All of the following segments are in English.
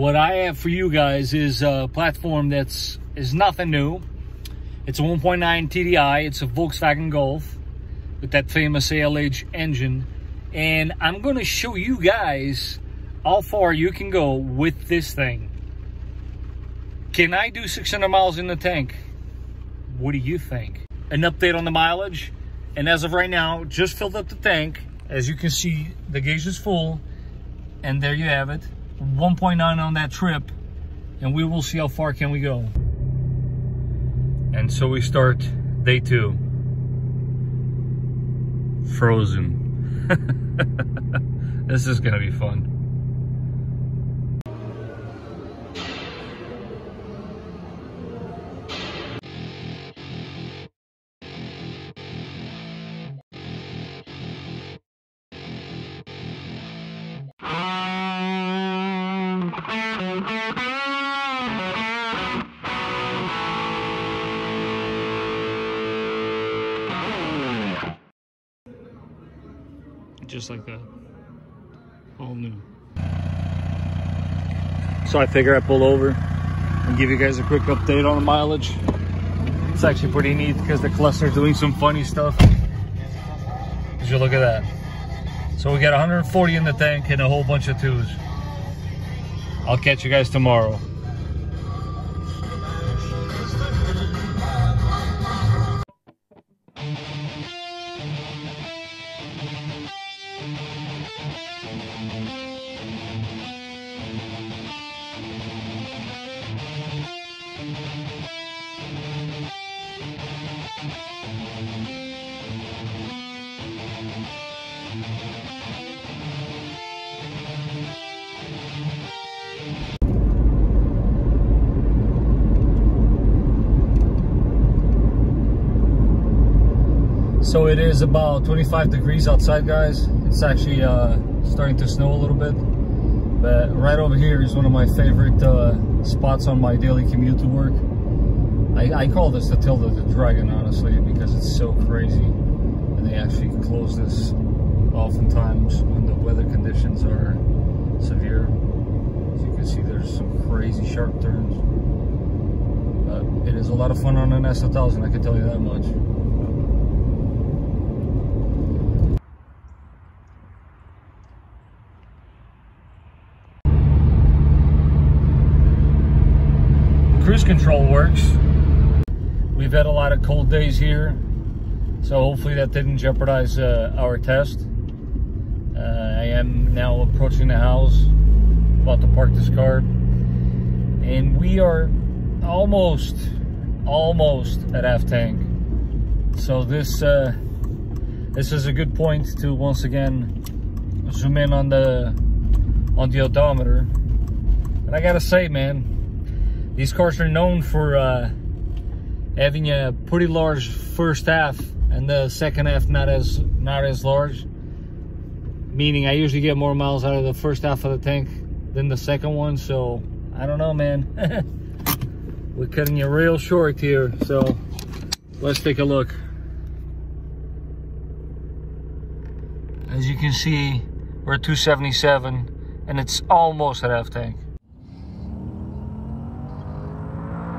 What I have for you guys is a platform is nothing new. It's a 1.9 TDI. It's a Volkswagen Golf with that famous ALH engine. And I'm going to show you guys how far you can go with this thing. Can I do 600 miles in the tank? What do you think? An update on the mileage. And as of right now, just filled up the tank. As you can see, the gauge is full. And there you have it. 1.9 on that trip. And we will see how far can we go. And so we start day 2. Frozen. This is gonna be fun. Just like that, all new. So I figure I pull over and give you guys a quick update on the mileage. It's actually pretty neat because the cluster's doing some funny stuff. As you look at that. So we got 140 in the tank and a whole bunch of 2s. I'll catch you guys tomorrow. So it is about 25 degrees outside, guys. It's actually starting to snow a little bit. But right over here is one of my favorite spots on my daily commute to work. I call this the Tail of the Dragon, honestly, because it's so crazy. And they actually close this oftentimes when the weather conditions are severe. As you can see, there's some crazy sharp turns. But it is a lot of fun on an S1000, I can tell you that much. Cruise control works. We've had a lot of cold days here, so hopefully that didn't jeopardize our test. I am now approaching the house, about to park this car, and we are almost at half tank. So this is a good point to once again zoom in on the odometer. And I gotta say, man, these cars are known for having a pretty large first half and the second half not as large. Meaning I usually get more miles out of the first half of the tank than the second one. So I don't know, man. We're cutting you real short here. So let's take a look. As you can see, we're at 277 and it's almost at half tank.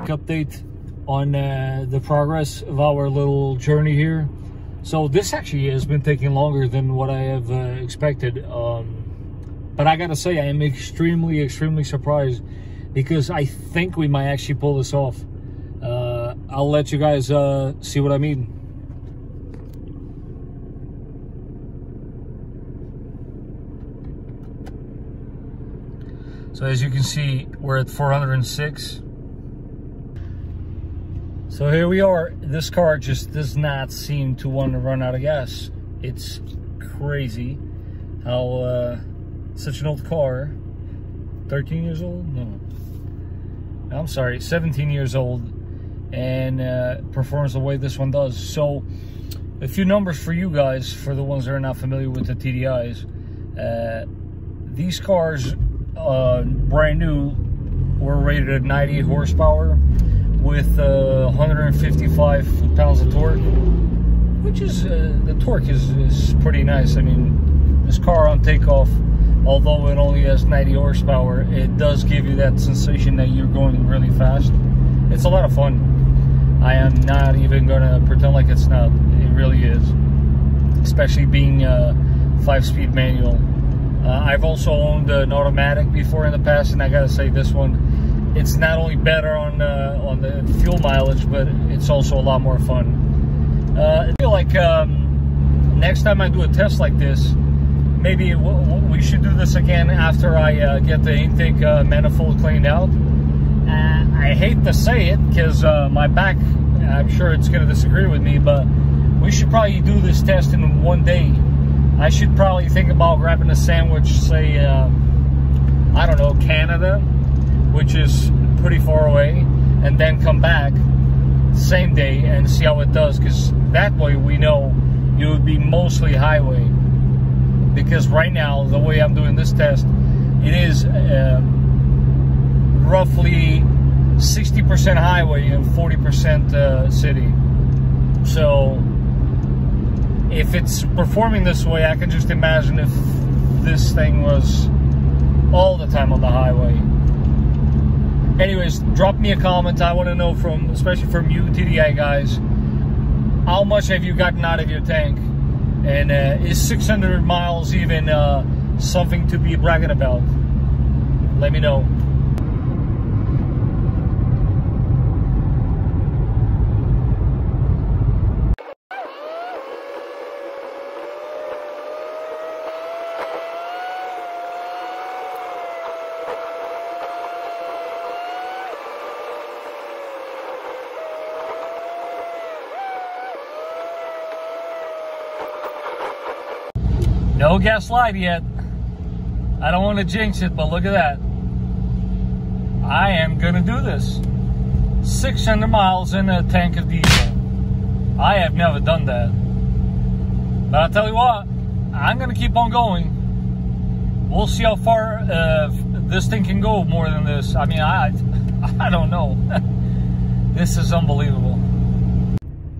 Update on the progress of our little journey here. So this actually has been taking longer than what I have expected, but I gotta say I am extremely surprised, because I think we might actually pull this off. I'll let you guys see what I mean. So as you can see, we're at 406. So here we are. This car just does not seem to want to run out of gas. It's crazy how such an old car, 13 years old? No. I'm sorry, 17 years old, and performs the way this one does. So a few numbers for you guys, for the ones that are not familiar with the TDIs. These cars, brand new, were rated at 98 horsepower. With 155 foot-pounds of torque, which is the torque is pretty nice. I mean, this car on takeoff although it only has 90 horsepower, it does give you that sensation that you're going really fast. It's a lot of fun. I am not even gonna pretend like it's not. It really is, especially being a 5-speed manual. I've also owned an automatic before in the past, and I gotta say, this one, it's not only better on the fuel mileage, but it's also a lot more fun. I feel like next time I do a test like this, maybe we should do this again after I get the intake manifold cleaned out. I hate to say it because my back, I'm sure it's going to disagree with me, but we should probably do this test in one day. I should probably think about grabbing a sandwich, say, I don't know, Canada, which is pretty far away, and then come back same day and see how it does, because that way we know it would be mostly highway. Because right now, the way I'm doing this test, it is roughly 60% highway and 40% city. So if it's performing this way, I can just imagine if this thing was all the time on the highway. Anyways, drop me a comment. I want to know, from, especially from you TDI guys, how much have you gotten out of your tank? And is 600 miles even something to be bragging about? Let me know. No gas light yet. I don't want to jinx it, but look at that. I am gonna do this. 600 miles in a tank of diesel. I have never done that. But I'll tell you what, I'm gonna keep on going. We'll see how far this thing can go more than this. I mean, I don't know. This is unbelievable.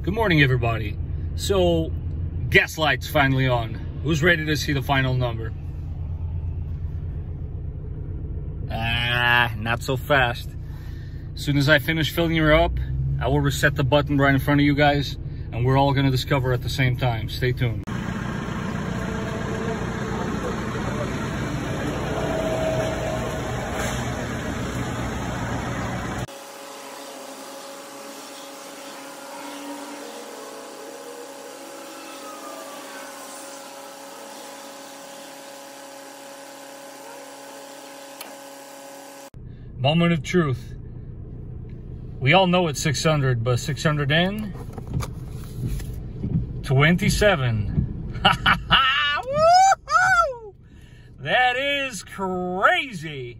Good morning, everybody. So, gas light's finally on. Who's ready to see the final number? Not so fast. As soon as I finish filling her up, I will reset the button right in front of you guys, and we're all gonna discover at the same time. Stay tuned. Moment of truth. We all know it's 600, but 600 in 27. Woohoo! That is crazy.